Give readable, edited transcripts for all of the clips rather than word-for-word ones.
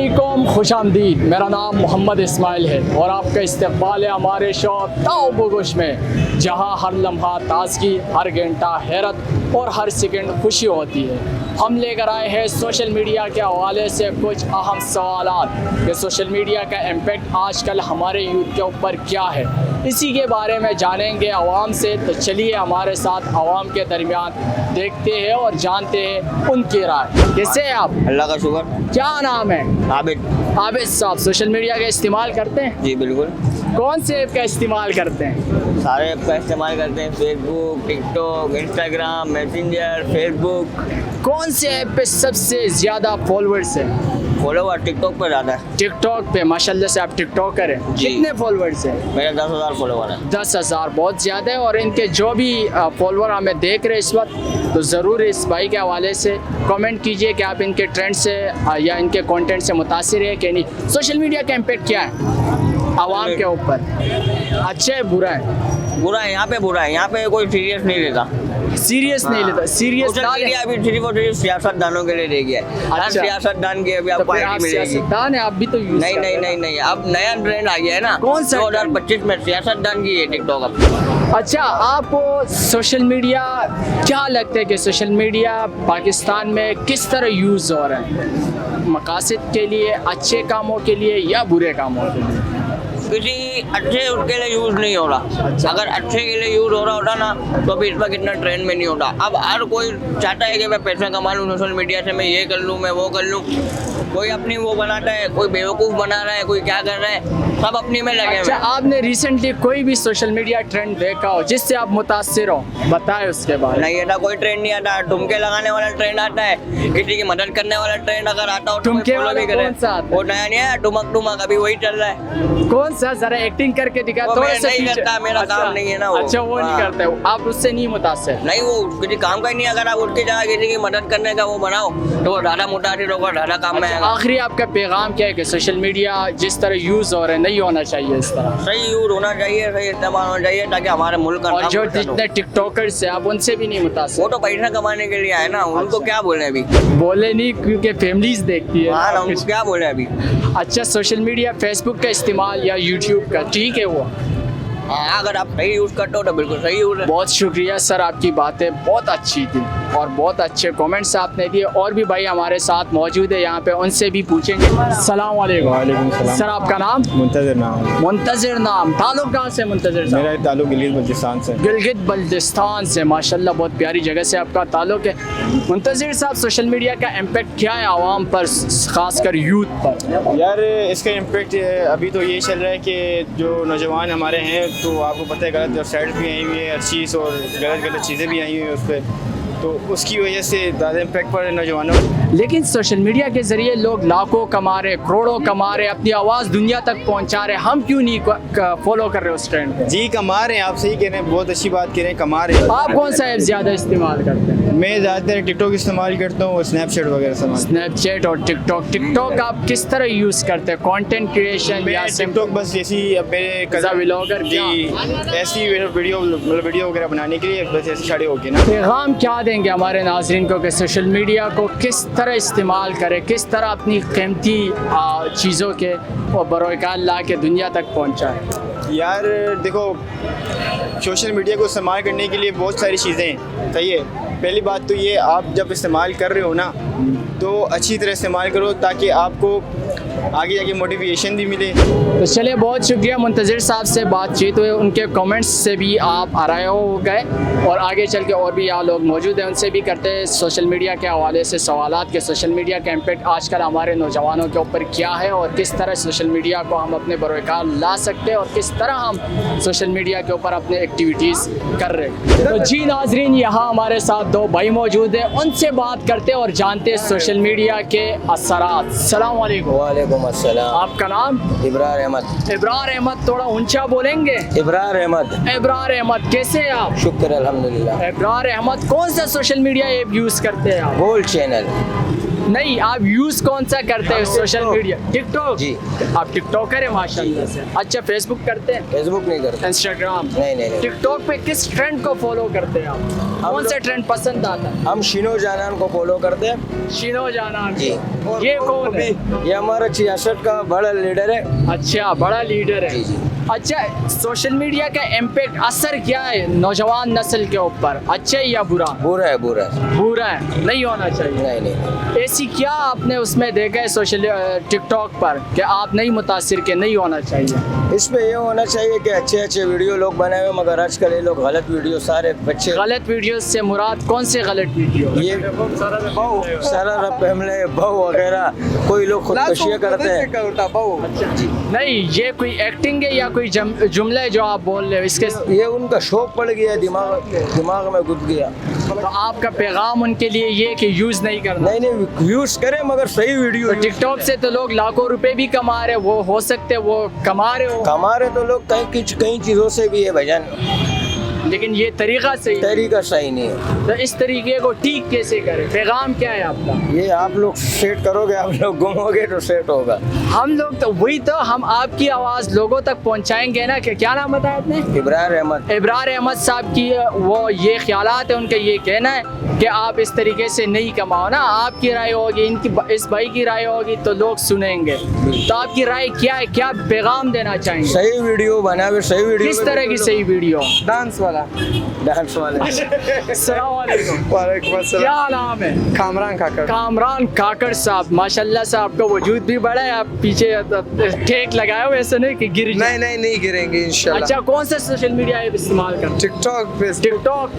अस्सलामुअलैकुम, खुशामदीद। मेरा नाम मोहम्मद इस्माइल है और आपका इस्तकबाल है हमारे शो ताओ बुगुश में, जहां हर लम्हा ताजगी, हर घंटा हैरत और हर सेकंड खुशी होती है। हम लेकर आए हैं सोशल मीडिया के हवाले से कुछ अहम सवालात कि सोशल मीडिया का इम्पेक्ट आजकल हमारे यूथ के ऊपर क्या है, इसी के बारे में जानेंगे आवाम से। तो चलिए हमारे साथ आवाम के दरमियान देखते हैं और जानते हैं उनकी राय। कैसे हैं आप? अल्लाह का शुक्र। क्या नाम है? आबिद। आबिद साहब, सोशल मीडिया का इस्तेमाल करते हैं? जी बिल्कुल, कौन से ऐप का इस्तेमाल करते हैं? सारे ऐप का इस्तेमाल करते हैं। Facebook, TikTok, Instagram, messenger, Facebook. कौन से ऐप पे सबसे ज़्यादा फॉलोअर्स हैं? फॉलोवर टिकटॉक पर ज़्यादा है। टिकटॉक पे माशाल्लाह से आप टिकटॉकर हैं। जी। कितने फॉलोअर्स हैं? मेरे 10,000 फॉलोवर हैं। 10,000 बहुत ज़्यादा है। और इनके जो भी फॉलोअर हमें देख रहे हैं इस वक्त, तो ज़रूर इस भाई के हवाले से कमेंट कीजिए कि आप इनके ट्रेंड से या इनके कंटेंट से मुतासिर है कि नहीं। सोशल मीडिया का इम्पेक्ट क्या है आवाम के ऊपर? अच्छा है, बुरा है? बुरा है, यहाँ पे बुरा है। यहाँ पे कोई सीरियस नहीं लेता। सीरियस नहीं लेता? सीरियस सोशल मीडिया अभी सिर्फ और सिर्फ सियासतदानों के लिए रह गया है। हर अच्छा। सियासतदान की अभी तो आपको फिर आप आईडी मिलेगी। सियासतदान है, आप भी तो यूज नहीं नहीं नहीं नहीं, अब नया ट्रेंड आ गया है ना। कौन सा 2025 में सियासतदान की है टिकटॉक अब। अच्छा, आपको सोशल मीडिया क्या लगता है कि सोशल मीडिया पाकिस्तान में किस तरह यूज़ हो रहा है? मकासद के लिए, अच्छे कामों के लिए या बुरे कामों के लिए? किसी अच्छे उसके लिए यूज़ नहीं हो रहा। अगर अच्छे के लिए यूज़ हो रहा होता ना तो अभी इस वक्त इतना ट्रेंड में नहीं होता। अब हर कोई चाहता है कि मैं पैसा कमा लूँ सोशल मीडिया से, मैं ये कर लूँ, मैं वो कर लूँ। कोई अपनी वो बनाता है, कोई बेवकूफ़ बना रहा है, कोई क्या कर रहा है, सब अपनी में लगे हुए अच्छा, हैं। आपने रिसेंटली कोई भी सोशल मीडिया ट्रेंड देखा हो जिससे आप मुतासिर हो? बताएं उसके बारे में। नहीं, ऐसा कोई ट्रेंड नहीं आता। ठुमके लगाने वाला ट्रेंड आता है, किसी की मदद करने वाला ट्रेंड अगर आता हो तो ठुमके मैं follow वाला भी करें। कौन सा आता है? वो नया नहीं है, ठुमक ठुमक अभी वही चल रहा है। कौन सा? जरा एक्टिंग करके दिखा। वो थोड़ा मैं सा नहीं पीछे। करता, मेरा काम नहीं है ना वो। अच्छा, वो नहीं हाँ। करते हो आप, उससे नहीं मुतासिर? नहीं, वो किसी काम का ही नहीं। अगर आप उसकी जगह किसी की मदद करने का वो बनाओ तो वो ज़्यादा मुतासिर होगा, ज़्यादा काम में आएगा। आखिरी आपका पैगाम क्या है कि सोशल मीडिया जिस तरह यूज़ हो रहा है नहीं होना चाहिए इस तरह? सही यूज होना चाहिए, सही इस्तेमाल होना चाहिए ताकि हमारे मुल्क का और नाम जो रोशन हो। जितने टिकटॉकर्स हैं आप उनसे भी नहीं वो मुतासिर? तो पैसा कमाने के लिए आए ना, उनको क्या बोले अभी। बोले नहीं क्योंकि फैमिलीज देखती हाँ ना, है। उनको क्या बोले अभी। अच्छा, सोशल मीडिया फेसबुक का इस्तेमाल या यूट्यूब का ठीक है वो? हाँ, अगर आप सही यूज करते हो तो बिल्कुल सही यूज है। बहुत शुक्रिया सर, आपकी बातें बहुत अच्छी थी और बहुत अच्छे कमेंट्स आपने दिए। और भी भाई हमारे साथ मौजूद है यहाँ पे, उनसे भी पूछेंगे। सलाम वालेकुम। वालेकुम सलाम। सर आपका नाम? मुंतज़िर नाम है। मुंतज़िर नाम। ताल्लुक कहाँ से मुंतज़िर साहब? मेरा ताल्लुक गिलगित बल्तिस्तान से। गिलगित बल्तिस्तान से, माशाल्लाह बहुत प्यारी जगह से आपका ताल्लुक है। मुंतज़िर साहब, सोशल मीडिया का इम्पेक्ट क्या है आवाम पर, खासकर यूथ पर? यार इसका इम्पेक्ट अभी तो ये चल रहा है कि जो नौजवान हमारे हैं, तो आपको पता है गलत वेबसाइट भी आई हुई है, हर चीज़ और गलत गलत चीज़ें भी आई हुई हैं उस पर, तो उसकी वजह से ज़्यादा इम्पेक्ट पड़ रहा है नौजवानों को। लेकिन सोशल मीडिया के ज़रिए लोग लाखों कमा रहे, करोड़ों कमा रहे, अपनी आवाज़ दुनिया तक पहुंचा रहे। हम क्यों नहीं फॉलो कर रहे उस ट्रेंड को? जी कमा रहे हैं, आप सही कह रहे हैं, बहुत अच्छी बात कह रहे हैं, कमा रहे हैं। आप कौन सा ऐप ज़्यादा इस्तेमाल करते हैं? मैं ज़्यादातर टिकटॉक इस्तेमाल करता हूँ और स्नैपचैट वगैरह इस्तेमाल। स्नैपचैट और टिकटॉक। टिकटॉक आप किस तरह यूज़ करते हैं? कंटेंट क्रिएशन या मैं टिकटॉक बस जैसी अब मेरे कज़ा व्लॉगर? जी ऐसी वीडियो मतलब वीडियो वगैरह बनाने के लिए बस ऐसे खड़े होके ना। पैगाम क्या देंगे हमारे नाज़रीन को कि सोशल मीडिया को किस तरह इस्तेमाल करें, किस तरह अपनी कीमती चीज़ों के और बरोकार ला के दुनिया तक पहुँचाएँ? यार देखो, सोशल मीडिया को इस्तेमाल करने के लिए बहुत सारी चीज़ें हैं, सही है। पहली बात तो ये, आप जब इस्तेमाल कर रहे हो ना तो अच्छी तरह इस्तेमाल करो ताकि आपको आगे जाके मोटिवेशन भी मिले। तो चलिए, बहुत शुक्रिया मुंतज़िर साहब से बातचीत हुई, उनके कमेंट्स से भी आप आराया हो गए और आगे चल के और भी यहाँ लोग मौजूद हैं, उनसे भी करते हैं सोशल मीडिया के हवाले से सवालात के सोशल मीडिया का इम्पेक्ट आजकल हमारे नौजवानों के ऊपर क्या है और किस तरह सोशल मीडिया को हम अपने बरोकार ला सकते हैं और किस तरह हम सोशल मीडिया के ऊपर अपने एक्टिविटीज़ कर रहे हैं। तो जी नाजरीन, यहाँ हमारे साथ दो भाई मौजूद हैं, उनसे बात करते हैं और जानते हैं सोशल मीडिया के असरात। सलाम वालेकुम। वालेकुम अस्सलाम। आपका नाम? इब्रार अहमद। इब्रार अहमद, थोड़ा ऊंचा बोलेंगे। इब्रार अहमद। इब्रार अहमद, कैसे हैं आप? शुक्र अल्हम्दुलिल्लाह। इब्रार अहमद, कौन सा सोशल मीडिया ऐप यूज़ करते हैं आप? Gold channel. नहीं, आप यूज कौन सा करते हैं सोशल मीडिया? टिकटॉक जी। आप टिकटॉकर हैं माशाल्लाह से। अच्छा, फेसबुक करते हैं? फेसबुक नहीं करते। इंस्टाग्राम? नहीं। टिकटॉक पे किस ट्रेंड को फॉलो करते हैं आप? कौन सा ट्रेंड पसंद आता है? हम शिनो जानान को फॉलो करते हैं। शिनो जाना जी। ये कौन है? ये हमारा 66 का बड़ा लीडर है। अच्छा, बड़ा लीडर है। जी, जी। अच्छा, सोशल मीडिया का इम्पैक्ट, असर क्या है नौजवान नस्ल के ऊपर, अच्छा है या बुरा? बुरा है, बुरा है। बुरा है, नहीं होना चाहिए। नहीं। ऐसी क्या आपने उसमें देखा है सोशल टिकटॉक पर कि आप नहीं मुतासिर के नहीं होना चाहिए? इसमें ये होना चाहिए कि अच्छे वीडियो लोग बनाए हुए, मगर आजकल ये लोग गलत वीडियो, सारे बच्चे गलत वीडियो से मुराद कौन से गलत वीडियो? ये सारा रब हमले बहु वगैरह, कोई लोग खुदकुशियाँ करते हैं। नहीं, ये कोई एक्टिंग है या कोई जुमले जो आप बोल रहे हो इसके? ये उनका शौक पड़ गया, दिमाग में घुस गया। तो आपका पैगाम उनके लिए ये कि यूज नहीं करना? नहीं, यूज करें मगर सही वीडियो। तो टिकटॉक से तो लोग लाखों रुपए भी कमा रहे, वो हो सकते वो कमा रहे हो। कमा रहे तो लोग कई चीजों से भी है भजन, लेकिन ये तरीका सही तरीका सही नहीं है। तो इस तरीके को ठीक कैसे करें? पैगाम क्या है आपका? ये आप लोग सेट करोगे, आप लोग घूमोगे तो सेट होगा। हम लोग तो वही तो, हम आपकी आवाज लोगों तक पहुंचाएंगे ना। कि क्या नाम बताया आपने? इब्रार अहमद। इब्रार अहमद साहब की वो ये ख्यालात है, उनका ये कहना है कि आप इस तरीके से नहीं कमाओ ना। आपकी राय होगी, इनकी इस भाई की राय होगी तो लोग सुनेंगे। तो आपकी राय क्या है, क्या पैगाम देना चाहेंगे? सही वीडियो बनावे, सही वीडियो। किस तरह की सही वीडियो? डांस वाले। अस्सलाम वालेकुम। क्या नाम है? कामरान काकड़। कामरान काकड़ साहब, माशाल्लाह से आपका वजूद भी बड़ा है। आप पीछे ठेक लगाए हो, ऐसे नहीं कि गिर जाए। नहीं गिरेंगे इंशाल्लाह। अच्छा, कौन सा सोशल मीडिया ऐप इस्तेमाल करते? टिकटॉक,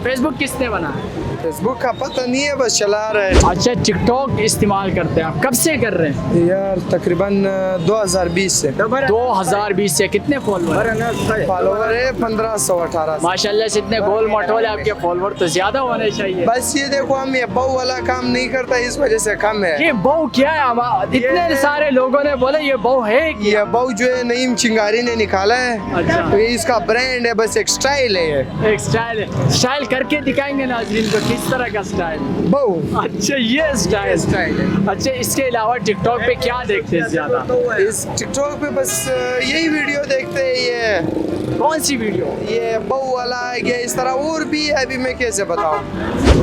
फेसबुक किसने बनाया? फेसबुक का पता नहीं है, बस चला रहे हैं। अच्छा, टिकटॉक इस्तेमाल करते हैं आप, कब से कर रहे हैं? यार तकरीबन 2020 से। 2020 से। कितने फॉलोअर है? 1518। माशाल्लाह से इतने गोल मटोले आपके फॉलोअर तो ज्यादा होने चाहिए। बस ये देखो, हम ये बहु वाला काम नहीं करता, इस वजह से कम है। ये बहु क्या है? इतने सारे लोगों ने बोले ये बहु है। ये बहु जो है नईम चिंगारी ने निकाला है। अच्छा। तो ये इसका ब्रांड है, बस एक स्टाइल है। ये एक स्टाइल है। स्टाइल करके दिखाएंगे नाज़रीन को किस तरह का स्टाइल? बहु। अच्छा, ये स्टाइल है। अच्छा, इसके अलावा टिकटॉक पे क्या देखते हैं ज्यादा? इस टिकटॉक पे बस यही वीडियो देखते हैं। ये कौन सी वीडियो? ये बहु वाला है, ये इस तरह और भी है, अभी मैं कैसे बताऊं।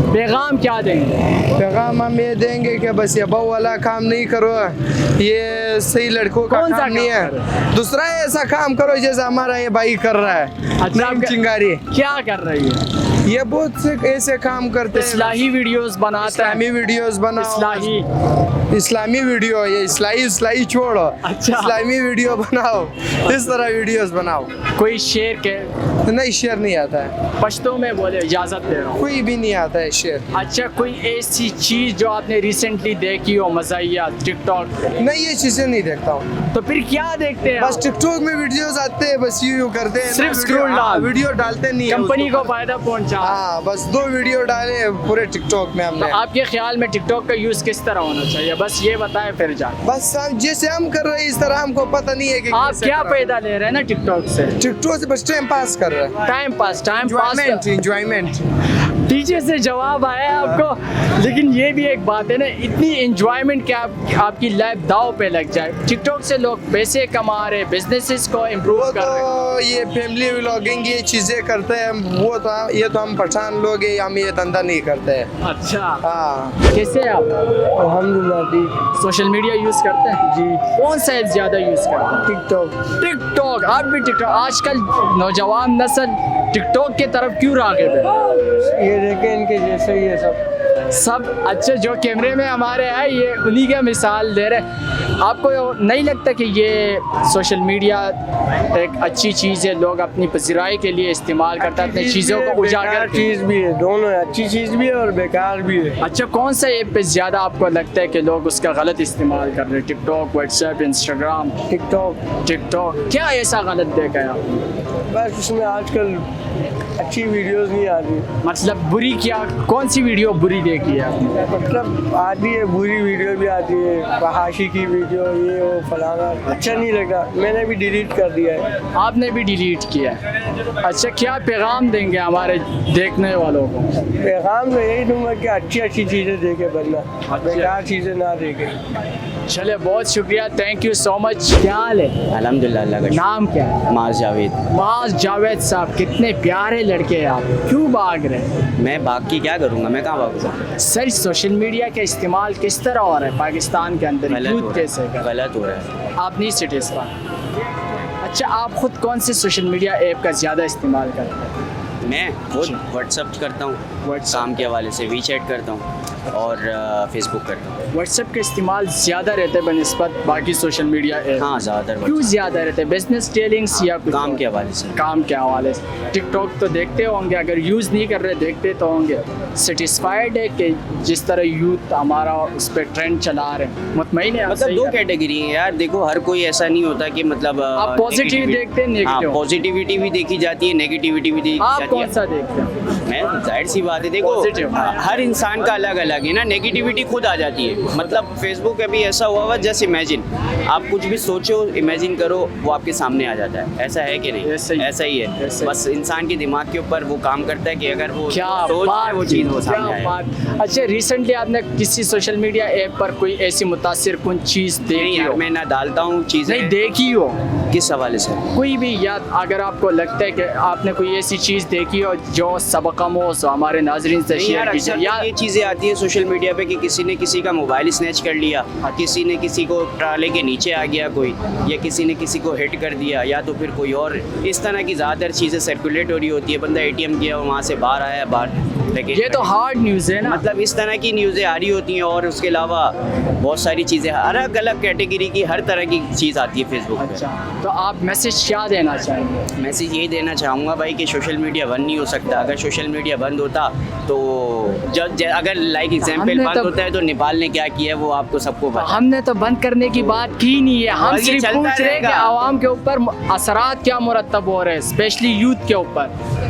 पैगाम क्या देंगे? पैगाम हम ये देंगे कि बस ये बहु वाला काम नहीं करो, ये सही लड़कों का कौन सा काम नहीं काम है। दूसरा ऐसा काम करो जैसे हमारा ये भाई कर रहा है। अच्छा, नईम चिंगारी क्या कर रही है? ये बहुत से ऐसे काम करते हैं। इस्लाही वीडियोस बनाता है। इस्लामी वीडियोस बनाओ। इस्लामी वीडियो, ये इस्लाही छोड़ो। अच्छा। इस्लामी वीडियो बनाओ, इस तरह वीडियोस बनाओ। कोई शेर के? नहीं, शेर नहीं आता है। पश्तो में बोले, इजाजत दे रहा हूँ। कोई भी नहीं आता है शेर। अच्छा, कोई ऐसी चीज जो आपने रिसेंटली देखी हो मज़ाहिया टिकटॉक पे? नहीं, ये चीजें नहीं देखता हूँ। तो फिर क्या देखते हैं? बस टिकटॉक में वीडियोस आते हैं, बस यूं करते हैं, सिर्फ स्क्रॉल डाल, वीडियो डालते नहीं है। कंपनी को फायदा पहुंचा। हाँ, बस 2 वीडियो डाले पूरे टिकटॉक में हमने। तो आपके ख्याल में टिकटॉक का यूज किस तरह होना चाहिए? बस ये बताएं फिर जाए। बस जैसे हम कर रहे हैं इस तरह, हमको पता नहीं है कि आप कैसे क्या कर रहे हैं। फायदा ले रहे हैं ना टिकटॉक से? टिकटॉक से बस टाइम पास कर रहे हैं। Time pass enjoyment. पीछे से जवाब आया आपको, लेकिन ये भी एक बात है ना, इतनी एंजॉयमेंट कि आपकी लाइफ दाव पे लग जाए। टिकटॉक से लोग पैसे कमा रहे, बिजनेसेस को इम्प्रूव कर रहे हैं। तो ये फैमिली व्लॉगिंग ये चीजें करते हैं, वो तो ये तो हम पठान लोग हैं, हम ये धंधा नहीं करते हैं। अच्छा, हाँ। कैसे हैं आप? अल्हम्दुलिल्लाह। सोशल मीडिया यूज करते हैं? जी। कौन सा ऐप ज्यादा यूज करते हैं? टिकटॉक। आप भी टिकटॉक? आजकल नौजवान नस्ल टिकटॉक के तरफ क्यों राग़िब है? ये देखें, इनके जैसे ही है सब। अच्छा, जो कैमरे में हमारे हैं ये उन्हीं का मिसाल दे रहे हैं। आपको नहीं लगता कि ये सोशल मीडिया एक अच्छी चीज़ है, लोग अपनी पज़िराई के लिए इस्तेमाल करते हैं, अपनी चीज़ों को उजागर? चीज़ भी है, दोनों है, अच्छी चीज़ भी है और बेकार भी है। अच्छा, कौन सा ऐप पे ज़्यादा आपको लगता है कि लोग उसका गलत इस्तेमाल कर रहे हैं? TikTok, WhatsApp, Instagram? टिकटॉक। क्या ऐसा गलत देखा है आपने? बस उसमें आजकल अच्छी वीडियोस नहीं आ रही। मतलब बुरी क्या, कौन सी वीडियो बुरी देखी है आपने? मतलब आती है बुरी वीडियो भी आती है, फहाशी की वीडियो, ये वो फलाना, अच्छा नहीं लगा, मैंने भी डिलीट कर दिया है। आपने भी डिलीट किया है। अच्छा, क्या पैगाम देंगे हमारे देखने वालों को? पैगाम तो यही दूंगा कि अच्छी अच्छी चीज़ें देखे बनना, बेकार चीज़ें ना देखे। चले, बहुत शुक्रिया, थैंक यू सो मच। क्या हाल है? अल्हम्दुलिल्लाह, अल्लाह का नाम क्या है? शुक्र। माज जावेद। माज जावेद साहब, कितने प्यारे लड़के हैं आप, क्यों भाग रहे हैं? मैं भाग के क्या करूँगा, मैं कहाँ भागूँगा? सर, सोशल मीडिया का इस्तेमाल किस तरह हो रहा है पाकिस्तान के अंदर, गलत हो यूथ रहा कैसे है, कर? गलत हो रहा है। आप नहीं सेटिस्फाई? अच्छा, आप खुद कौन से सोशल मीडिया ऐप का ज़्यादा इस्तेमाल करते हैं? मैं खुद व्हाट्सअप करता हूँ, काम के हवाले से वीचैट करता हूँ और फेसबुक करता हूँ। व्हाट्सएप का इस्तेमाल ज़्यादा रहता है बनस्बत बाकी सोशल मीडिया ऐप? हाँ, ज़्यादातर क्यों ज़्यादा रहते हैं? बिजनेस डीलिंग्स या कुछ काम और? के हवाले से। काम के हवाले से। टिकटॉक तो देखते होंगे, अगर यूज़ नहीं कर रहे देखते तो होंगे। सेटिस्फाइड है कि जिस तरह यूथ हमारा उस पर ट्रेंड चला रहे हैं, मुतमईन है? मतलब दो कैटेगरी है यार, देखो हर कोई ऐसा नहीं होता कि मतलब आप पॉजिटिव देखते हैं, हाँ, नेगेटिव? पॉजिटिविटी भी देखी जाती है, नेगेटिविटी भी देखी आप जाती कौन है। सा देखते हैं? मैं जाहिर सी बात है, देखो Positive। हर इंसान का अलग अलग है ना, नेगेटिविटी खुद आ जाती है। मतलब फेसबुक अभी ऐसा हुआ हुआ, जस्ट इमेजिन, आप कुछ भी सोचो, इमेजिन करो, वो आपके सामने आ जाता है। ऐसा है कि नहीं? ऐसा ही। ऐसा ही है। ऐसा ही। बस इंसान के दिमाग के ऊपर वो काम करता है कि अगर वो क्या सोच बात, वो चीज़ वो सामने क्या आए। बात। अच्छा, रिसेंटली आपने किसी सोशल मीडिया ऐप पर कोई ऐसी मुतासिर कुन चीज़ नहीं देखी यार, हो? मैं ना डालता हूँ चीज़ें। नहीं देखी हो? किस हवाले से? कोई भी, या अगर आपको लगता है कि आपने कोई ऐसी चीज़ देखी हो जो सबकमोस हो, हमारे नाजरीन से नहीं शेयर यार, कीजिए। अक्सर या ये चीज़ें आती है सोशल मीडिया पे कि किसी ने किसी का मोबाइल स्नैच कर लिया, किसी ने किसी को ट्राले के नीचे आ गया कोई, या किसी ने किसी को हिट कर दिया, या तो फिर कोई और इस तरह की ज़्यादातर चीज़ें सर्कुलेट हो रही होती है। बंदा ATM गया, वहाँ से बाहर आया, बाहर लेकिन ये तो हार्ड न्यूज़ है ना? मतलब इस तरह की न्यूज़ें आ रही होती हैं। और उसके अलावा बहुत सारी चीज़ें, अलग अलग कैटेगरी की हर तरह की चीज़ आती है फेसबुक पे। अच्छा, तो आप मैसेज क्या देना चाहेंगे? मैसेज यही देना चाहूँगा भाई कि सोशल मीडिया बंद नहीं हो सकता। अगर सोशल मीडिया बंद होता तो अगर लाइक एग्जाम्पल हमने बंद तो- होता है तो नेपाल ने क्या किया है वो आपको सबको पता है। हमने तो बंद करने की बात की नहीं है, हम और ये सिर्फ चलता पूछ रहे हैं कि रहेगा। आवाम के ऊपर असरात क्या मुरतब हो रहे हैं, स्पेशली यूथ के ऊपर।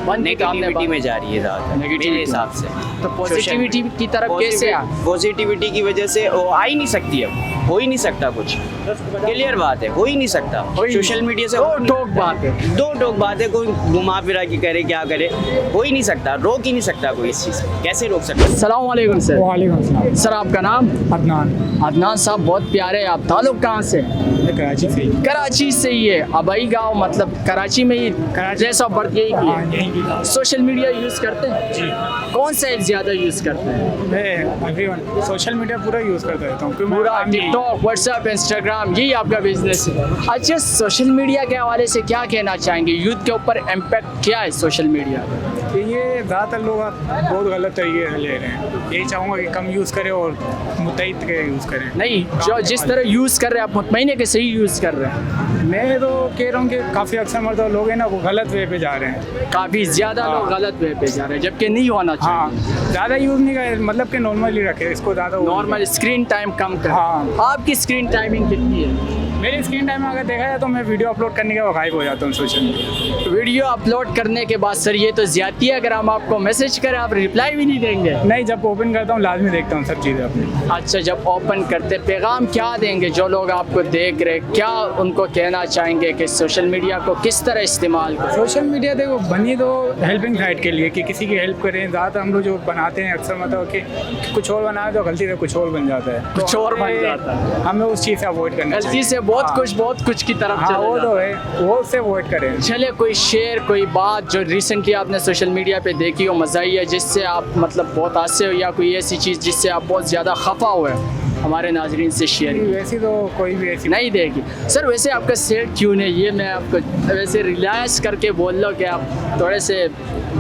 बंद की तो हमने नेगेटिविटी बात- में जा रही है ज़्यादा Negativity मेरे हिसाब से। तो पॉजिटिविटी की तरफ कैसे आ? पॉजिटिविटी की वजह से वो आ ही नहीं सकती है, हो ही नहीं सकता कुछ। क्लियर बात है, हो ही नहीं सकता हो ही नहीं सोशल मीडिया से। दो टोक बात है। दो टोक बात है, कोई घुमा फिरा के करे क्या करे, हो ही नहीं सकता, रोक ही नहीं सकता कोई इस चीज़ को। कैसे रोक सकता? अस्सलाम वालेकुम सर। वालेकुम सलाम। सर, आपका नाम? अदनान। अदनान साहब, बहुत प्यारे हैं आप। ताल्लुक कहाँ से? मैं कराची से ही। कराची से ही है। अबई गाँव, मतलब कराची में ही प्लेस ऑफ बर्थ यही हाँ, है। यहीं की। सोशल मीडिया यूज़ करते हैं? जी। कौन सा ऐप ज़्यादा यूज़ करते हैं? मैं एवरीवन सोशल मीडिया पूरा यूज़ करता रहता हूँ क्योंकि पूरा टिकटॉक, व्हाट्सएप, इंस्टाग्राम, यही आपका बिजनेस है? अच्छा, सोशल मीडिया के हवाले से क्या कहना चाहेंगे? यूथ के ऊपर इम्पैक्ट क्या है सोशल मीडिया का? ये ज़्यादातर लोग बहुत गलत तरीके से ले रहे हैं। यही चाहूँगा कि कम यूज़ करें और मुतैद के यूज़ करें। नहीं, जो जिस तरह यूज़ कर रहे हैं आप मुतमईन है कि सही यूज़ कर रहे हैं? मैं तो कह रहा हूँ कि काफ़ी अक्सर मतलब लोग हैं ना वो गलत वे पे जा रहे हैं। काफ़ी ज़्यादा लोग गलत वे पे जा रहे हैं, जबकि नहीं होना हाँ, चाहिए। ज़्यादा यूज़ नहीं करें, मतलब कि नॉर्मली रखें इसको, ज़्यादा नॉर्मल स्क्रीन टाइम कम कर। हाँ। आपकी स्क्रीन टाइमिंग कितनी है? मेरी स्क्रीन टाइम में अगर देखा जाए तो मैं वीडियो अपलोड करने के बाद गायब हो जाता हूँ सोशल मीडिया। वीडियो अपलोड करने के बाद सर ये तो ज़्यादती है, अगर हम आपको मैसेज करें आप रिप्लाई भी नहीं देंगे। नहीं, जब ओपन करता हूँ लाजमी देखता हूँ सब चीज़ें अपनी। अच्छा, जब ओपन करते पैगाम क्या देंगे जो लोग आपको देख रहे, क्या उनको कहना चाहेंगे कि सोशल मीडिया को किस तरह इस्तेमाल करें? सोशल मीडिया देखो बनी तो हेल्पिंग साइड के लिए कि किसी की हेल्प करें। ज़्यादातर हम लोग जो बनाते हैं अक्सर मतलब कि कुछ और बनाए तो गलती से कुछ और बन जाता है, कुछ और बन हमें- जाता है। हमें उस चीज़ से अवॉइड करना गलती चाहिए। से बहुत हाँ। कुछ की तरफ हाँ, चले वो जाते तो हैं। है, वो उससे अवॉइड करें। चले, कोई शेयर, कोई बात जो रिसेंटली आपने सोशल मीडिया पे देखी हो, मज़ाही है, जिससे आप मतलब बहुत हादसे हो, या कोई ऐसी चीज़ जिससे आप बहुत ज़्यादा खफा हुए हमारे नाजरीन से शेयर की? वैसी तो कोई भी ऐसी नहीं देगी। सर, वैसे आपका सेट क्यों नहीं, ये मैं आपको वैसे रिलैक्स करके बोल लो कि आप थोड़े से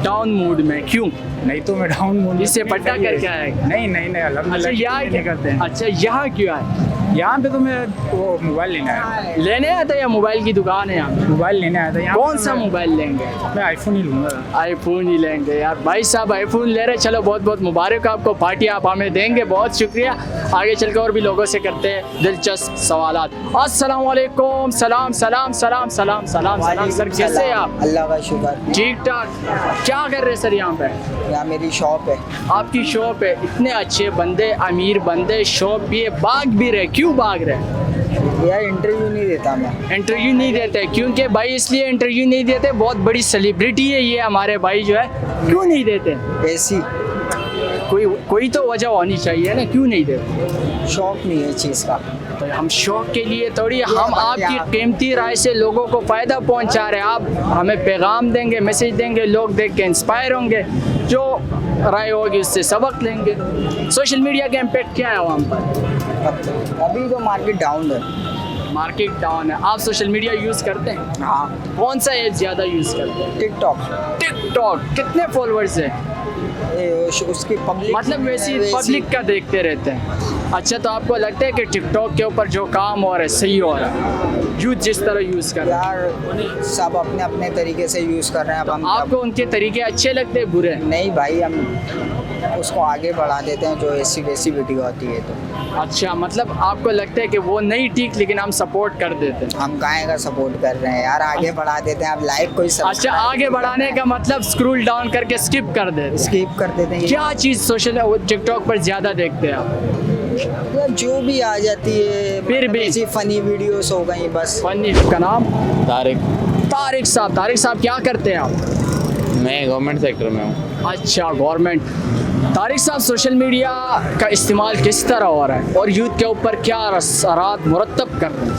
डाउन मूड में क्यों? नहीं तो मैं डाउन मूड इससे पट्टा करके आए? नहीं नहीं नहीं, अच्छा, अल्हम्दुलिल्लाह यहाँ नहीं करते हैं। अच्छा, यहाँ क्यों आए? यहाँ पे तो मैं वो मोबाइल लेने आया था। लेने आया था या मोबाइल की दुकान है यहाँ? मोबाइल लेने आया था यहाँ कौन पे सा मैं- मोबाइल लेंगे? मैं आईफोन ही लूँगा। आईफोन ही लेंगे यार। भाई साहब आईफोन ले रहे, चलो बहुत बहुत मुबारक आपको, पार्टी आप हमें देंगे, बहुत शुक्रिया। आगे चल के और भी लोगों से करते हैं दिलचस्प सवालात। अस्सलाम वालेकुम। सलाम सलाम सलाम सलाम सलाम सलाम। सर कैसे हैं आप? अल्लाह का शुक्र। ठीक ठाक। क्या कर रहे हैं सर यहाँ पे? यहाँ मेरी शॉप है। आपकी शॉप है, इतने अच्छे बंदे, अमीर बंदे, शॉप भी है, भाग भी रहे, क्यों भाग रहे? यार इंटरव्यू नहीं देता मैं। इंटरव्यू नहीं देते क्योंकि भाई इसलिए इंटरव्यू नहीं देते, बहुत बड़ी सेलिब्रिटी है ये हमारे भाई जो है, क्यों नहीं देते? ऐसी कोई तो वजह होनी चाहिए ना, क्यों नहीं देते? शौक नहीं है इस चीज़ का। तो हम शौक के लिए थोड़ी, हम आपकी कीमती राय से लोगों को फ़ायदा पहुंचा रहे हैं। आप हमें पैगाम देंगे, मैसेज देंगे, लोग देख के इंस्पायर होंगे, जो राय होगी उससे सबक लेंगे। सोशल मीडिया का इम्पेक्ट क्या है आवाम पर? अभी तो मार्केट डाउन है। मार्केट डाउन है। आप सोशल मीडिया यूज़ करते हैं? हाँ। कौन सा ऐप ज़्यादा यूज़ करते हैं? टिकटॉक। टिकटॉक। कितने फॉलोअर्स हैं? उसकी पब्लिक मतलब वैसी पब्लिक का देखते रहते हैं। अच्छा, तो आपको लगता है कि टिकटॉक के ऊपर जो काम हो रहा है सही हो रहा है? यूथ जिस तरह यूज़ कर रहा है, यार सब अपने अपने तरीके से यूज़ कर रहे हैं। अब हम आपको उनके तरीके अच्छे लगते हैं बुरे? नहीं भाई, हम उसको आगे बढ़ा देते हैं जो ऐसी वैसी वीडियो आती है तो। अच्छा, मतलब आपको लगता है कि वो नहीं ठीक, लेकिन हम सपोर्ट कर देते हैं। हम काहे का सपोर्ट कर रहे हैं यार, आगे बढ़ा देते हैं। अब लाइक कोई अच्छा, आगे बढ़ाने का मतलब स्क्रोल डाउन करके स्किप कर देते हैं। स्किप कर देते हैं। क्या चीज़ सोशल टिकटॉक पर ज़्यादा देखते हैं आप? यार जो भी आ जाती है, फिर भी? ऐसी फनी वीडियोस हो गई बस। फनी का नाम? तारिक। तारिक साहब क्या करते हैं आप? मैं गवर्नमेंट सेक्टर में हूँ। अच्छा, गवर्नमेंट। तारिक साहब, सोशल मीडिया का इस्तेमाल किस तरह हो रहा है और यूथ के ऊपर क्या असरात मुरतब कर रहे हैं?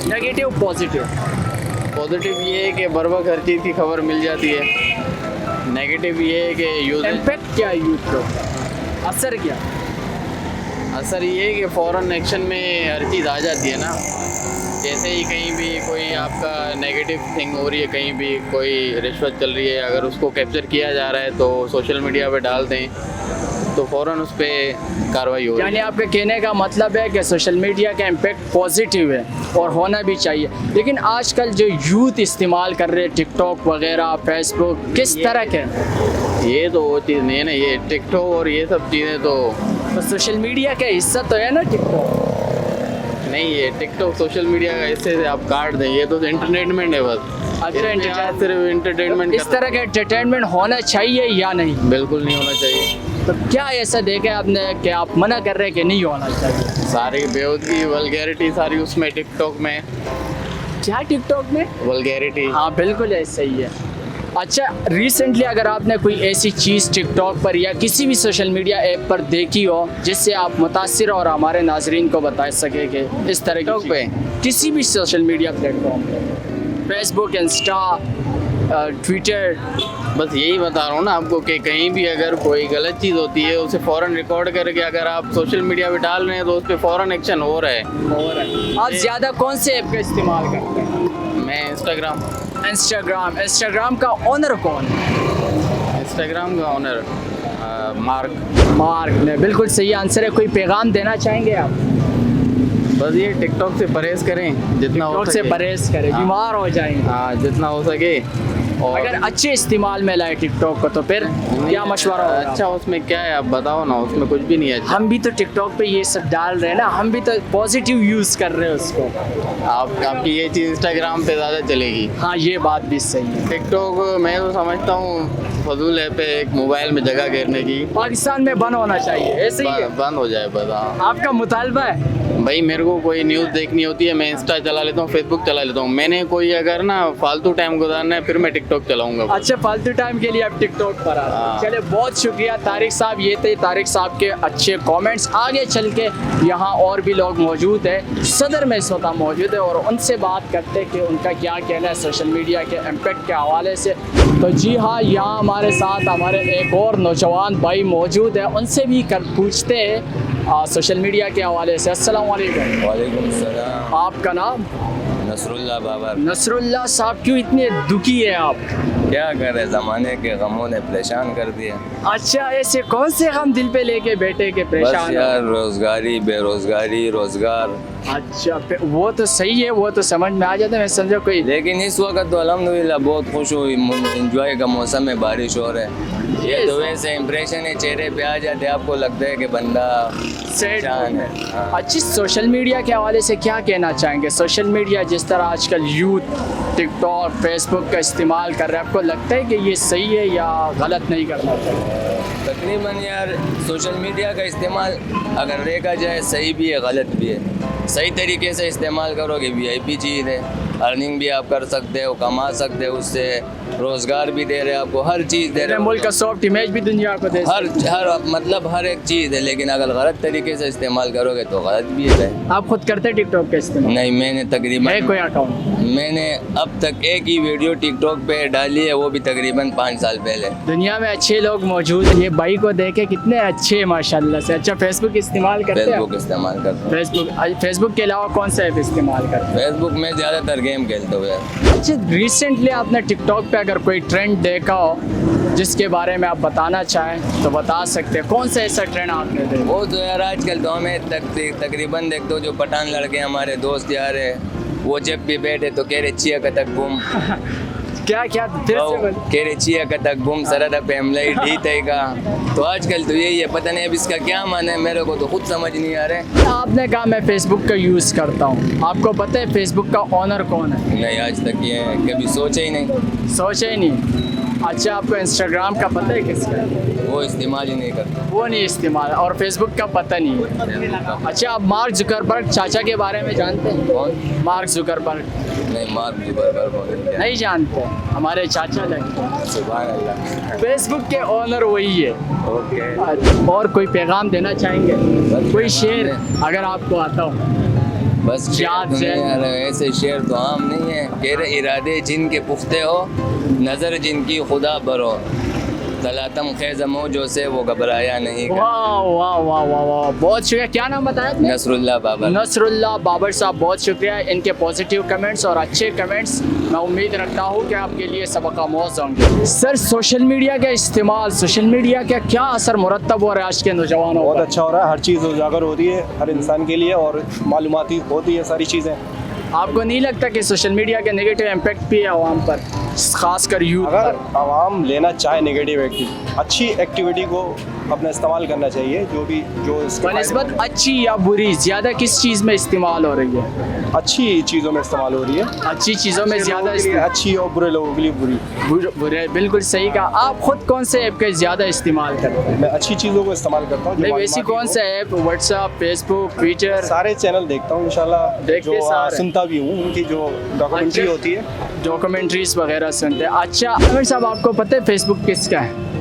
Negative, positive? पॉजिटिव ये है कि बर वक्त हर चीज़ की खबर मिल जाती है। नेगेटिव ये है कि यूज इम्पैक्ट क्या है यूथ के ऊपर? असर क्या? असर ये है कि फ़ौरन एक्शन में हर चीज़ आ जाती है ना। जैसे ही कहीं भी कोई आपका नेगेटिव थिंग हो रही है, कहीं भी कोई रिश्वत चल रही है, अगर उसको कैप्चर किया जा रहा है तो सोशल मीडिया पे डाल दें तो फ़ौरन उस पर कार्रवाई हो। यानी आपके कहने का मतलब है कि सोशल मीडिया का इम्पैक्ट पॉजिटिव है और होना भी चाहिए, लेकिन आजकल जो यूथ इस्तेमाल कर रहे हैं टिकटॉक वगैरह, फेसबुक, किस तरह के? ये तो वो चीज़ नहीं है ना, ये टिकटॉक और ये सब चीज़ें तो सोशल मीडिया का हिस्सा तो है ना टिकटॉक? नहीं है। टिकटॉक सोशल मीडिया का हिस्से से आप काट दें, ये तो एंटरटेनमेंट है बस। अच्छा, इसमें आप सिर्फ एंटरटेनमेंट इस तरह का एंटरटेनमेंट होना चाहिए या नहीं? बिल्कुल नहीं होना चाहिए। तो क्या ऐसा देखा आपने कि आप मना कर रहे हैं कि नहीं होना चाहिए? सारी बेहूदगी वल्गैरिटी सारी उसमें टिकटॉक में। क्या टिकटॉक में? वल्गैरिटी। हाँ बिल्कुल ऐसा ही है। अच्छा, रिसेंटली अगर आपने कोई ऐसी चीज़ टिकटॉक पर या किसी भी सोशल मीडिया ऐप पर देखी हो जिससे आप मुतासिर और हमारे नाजरीन को बता सके कि इस तरह की पे किसी भी सोशल मीडिया प्लेटफॉर्म पे, फेसबुक, इंस्टा, ट्विटर, बस यही बता रहा हूँ ना आपको कि कहीं भी अगर कोई गलत चीज़ होती है उसे फ़ौरन रिकॉर्ड करके अगर आप सोशल मीडिया पे डाल रहे हैं तो उस पर फ़ौरन एक्शन हो रहा है। और आप ज़्यादा कौन से ऐप का इस्तेमाल करते हैं? मैं इंस्टाग्राम का ओनर कौन है? इंस्टाग्राम का ओनर मार्क ने बिल्कुल सही आंसर है। कोई पैगाम देना चाहेंगे आप? बस ये टिकटॉक से परहेज़ करें जितना हो टिकटॉक से सके। परहेज करें, हाँ। बीमार हो जाएंगे। हाँ, जितना हो सके। और अगर अच्छे इस्तेमाल में लाए टिकटॉक को तो फिर क्या मशवरा होगा? अच्छा उसमें क्या है आप बताओ ना, उसमें कुछ भी नहीं है अच्छा। हम भी तो टिकटॉक पे ये सब डाल रहे हैं ना, हम भी तो पॉजिटिव यूज़ कर रहे हैं उसको। आपकी ये चीज़ इंस्टाग्राम पे ज़्यादा चलेगी। हाँ, ये बात भी सही है। टिकटॉक मैं तो समझता हूँ फजूल है पे एक मोबाइल में जगह घेरने की। पाकिस्तान में बंद होना चाहिए, ऐसे ही है। बंद हो जाए बस। हाँ आपका मुतालबा है? भाई मेरे को कोई न्यूज़ देखनी होती है मैं इंस्टा चला लेता हूँ, फेसबुक चला लेता हूँ। मैंने कोई अगर ना फालतू टाइम गुजारना है फिर मैं टिकटॉक चलाऊंगा। अच्छा, फालतू टाइम के लिए आप टिकटॉक पर आ रहे हैं। हाँ। चले, बहुत शुक्रिया तारिक साहब। ये थे तारिक साहब के अच्छे कमेंट्स। आगे चल के यहाँ और भी लोग मौजूद हैं, सदर में इस वक्त मौजूद है और उनसे बात करते हैं कि उनका क्या कहना है सोशल मीडिया के इम्पेक्ट के हवाले से। तो जी हाँ, यहाँ हमारे साथ हमारे एक और नौजवान भाई मौजूद है, उनसे भी पूछते हैं सोशल मीडिया के हवाले से। अस्सलाम वालेकुम। वालेकुम सलाम। आपका नाम? नसरुल्लाह बाबर। नसरुल्लाह साहब, क्यों इतने दुखी है आप? क्या करे, ज़माने के गमों ने परेशान कर दिया। अच्छा, ऐसे कौन से हम दिल पे लेके बैठे के बस परेशान हो? यार, रोज़गारी, बेरोज़गारी, रोज़गार। अच्छा, वो तो सही है, वो तो समझ में आ जाता है, मैं समझा कोई। लेकिन इस वक्त तो अल्हम्दुलिल्लाह बहुत खुश हुई, इंजॉय का मौसम है, बारिश हो रहा है। ये तो वैसे इम्प्रेशन है, चेहरे पे आ जाते, आपको लगता है कि बंदा सेट परेशान है। हाँ। अच्छी सोशल मीडिया के हवाले से क्या कहना चाहेंगे? सोशल मीडिया जिस तरह आजकल यूथ टिकटॉक फेसबुक का इस्तेमाल कर रहा है, आपको लगता है कि ये सही है या गलत नहीं करना चाहिए? तकरीबन यार सोशल मीडिया का इस्तेमाल अगर देखा जाए सही भी है गलत भी है। सही तरीके से इस्तेमाल करोगे VIP चीज़ है, अर्निंग भी आप कर सकते हो, कमा सकते हो उससे, रोज़गार भी दे रहे हैं आपको, हर चीज़ दे रहे हैं, मुल्क का सॉफ्ट इमेज भी दुनिया को दे हर मतलब हर एक चीज़ है। लेकिन अगर गलत तरीके से इस्तेमाल करोगे तो गलत भी है। आप खुद करते हैं टिकटॉक का इस्तेमाल? नहीं, मैंने है तकरीबन कोई अकाउंट? मैंने अब तक एक ही वीडियो टिकटॉक पे डाली है, वो भी तकरीबन 5 साल पहले। दुनिया में अच्छे लोग मौजूद हैं, ये भाई को देखे कितने अच्छे हैं माशाल्लाह से। अच्छा, फेसबुक इस्तेमाल करते हैं? फेसबुक इस्तेमाल करता हूँ। फेसबुक के अलावा कौन सा ऐप इस्तेमाल करते हैं? फेसबुक में ज़्यादातर गेम खेलता हूँ यार। अच्छा, रिसेंटली आपने टिकटॉक पे अगर कोई ट्रेंड देखा हो जिसके बारे में आप बताना चाहें तो बता सकते हैं, कौन सा ऐसा ट्रेंड आपने देखा? वो तो यार आजकल तो हमें तकरीबन देख दो, जो पठान लड़के हमारे दोस्त यार है, वो जब भी बैठे तो कह रहे चिया कतक बुम क्या क्या फिर से बोल। कह रहे चिया कतक बुम सरदा पेमलाई ढीत है का। तो आजकल तो यही है, पता नहीं अब इसका क्या माना है, मेरे को तो खुद समझ नहीं आ रहा है। आपने कहा मैं फेसबुक का यूज़ करता हूँ, आपको पता है फेसबुक का ओनर कौन है? नहीं, आज तक ये कभी सोचा ही नहीं। सोचा ही नहीं। अच्छा, आपको इंस्टाग्राम का पता है किसका है? वो इस्तेमाल ही नहीं करता। वो नहीं इस्तेमाल, और फेसबुक का पता नहीं है। अच्छा, आप मार्क जुकरबर्ग चाचा के बारे में जानते हैं? कौन? मार्क जुकरबर्ग नहीं, मार्क जुकरबर्ग नहीं जानते? हमारे चाचा लगते हैं। सुभान अल्लाह। फेसबुक के ओनर वही है। ओके। और कोई पैगाम देना चाहेंगे? कोई शेर अगर आपको आता हो? बस याद शेर तो से। नहीं आ रहा है, ऐसे शेर तो आम नहीं है। कह रहे इरादे जिनके पुख्ते हो, नज़र जिनकी खुदा बरो, तलातम खेजमो जो से वो घबराया नहीं। वाह वाह वाह वाह वाह, बहुत शुक्रिया। क्या नाम बताया आपने? नसरुल्लाह बाबर। नसरुल्लाह बाबर साहब, बहुत शुक्रिया। इनके पॉजिटिव कमेंट्स और अच्छे कमेंट्स मैं उम्मीद रखता हूँ कि आपके लिए सबक आमोज़ होंगे। सर, सोशल मीडिया का इस्तेमाल, सोशल मीडिया का क्या असर मुरतब हो रहा है आज के नौजवानों बहुत पर? अच्छा हो रहा है, हर चीज़ उजागर होती है हर इंसान के लिए और मालूमाती होती है सारी चीज़ें। आपको नहीं लगता कि सोशल मीडिया का नेगेटिव इम्पैक्ट भी है आवाम पर, खासकर यूथ अगर पर? आवाम लेना चाहे नेगेटिव अच्छी एक्टिविटी को अपना इस्तेमाल करना चाहिए, जो इसके बनिस्बत फायदे अच्छी या बुरी, ज़्यादा किस चीज़ में इस्तेमाल हो रही है? हैं, अच्छी चीज़ों में इस्तेमाल हो रही है। अच्छी चीज़ों में अच्छे ज़्यादा लोगों के लिए अच्छी और बुरे लोगों के लिए बुरी। बुरे, बिल्कुल सही कहा। आप खुद कौन से ऐप का ज़्यादा इस्तेमाल करते हैं? मैं अच्छी चीज़ों को इस्तेमाल करता हूँ। जो नहीं, वैसी मालूमाती कौन हो। सा ऐप? WhatsApp, Facebook, Twitter? सारे चैनल देखता हूँ इंशाल्लाह, देखते जो सारे। सुनता भी हूँ, उनकी जो डॉक्यूमेंट्री अच्छा। होती है, डॉक्यूमेंट्रीज वगैरह सुनते हैं। अच्छा आमिर साहब, आपको पता है फेसबुक किसका है?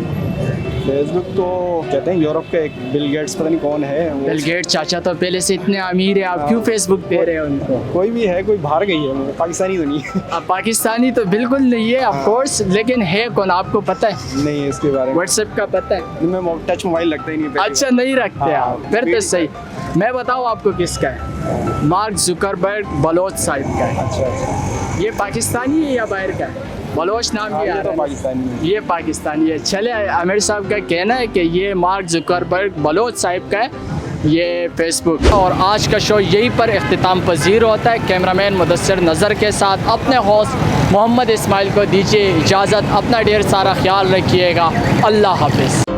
फेसबुक तो कहते हैं यूरोप के एक बिल गेट्स, पता नहीं कौन है वो। बिल गेट चाचा तो पहले से इतने अमीर है, आप क्यों फेसबुक दे रहे हैं उनको? कोई भी है, कोई बाहर गई है, वो पाकिस्तानी तो नहीं है। अब पाकिस्तानी तो बिल्कुल नहीं है ऑफ कोर्स, लेकिन है कौन आपको पता है? नहीं, इसके बारे में व्हाट्सएप का पता है? मैं टच मोबाइल लगता ही नहीं है। अच्छा, नहीं रखते हाँ, आप, फिर तो सही। मैं बताऊँ आपको किसका है? मार्क जुकरबर्ग बलोच साहिब का है। अच्छा, ये पाकिस्तानी है या बाहर का है? बलोच नाम हाँ, भी आ ये रहा तो है। पाकिस्तानी है। ये पाकिस्तानी है। चले, आमिर साहब का कहना है कि ये मार्क जुकरबर्ग बलोच साहिब का है, ये फेसबुक। और आज का शो यहीं पर इख्तिताम पजीर होता है। कैमरामैन मुदस्सिर नज़र के साथ अपने होस्ट मोहम्मद इस्माइल को दीजिए इजाज़त। अपना ढेर सारा ख्याल रखिएगा। अल्लाह हाफिज़।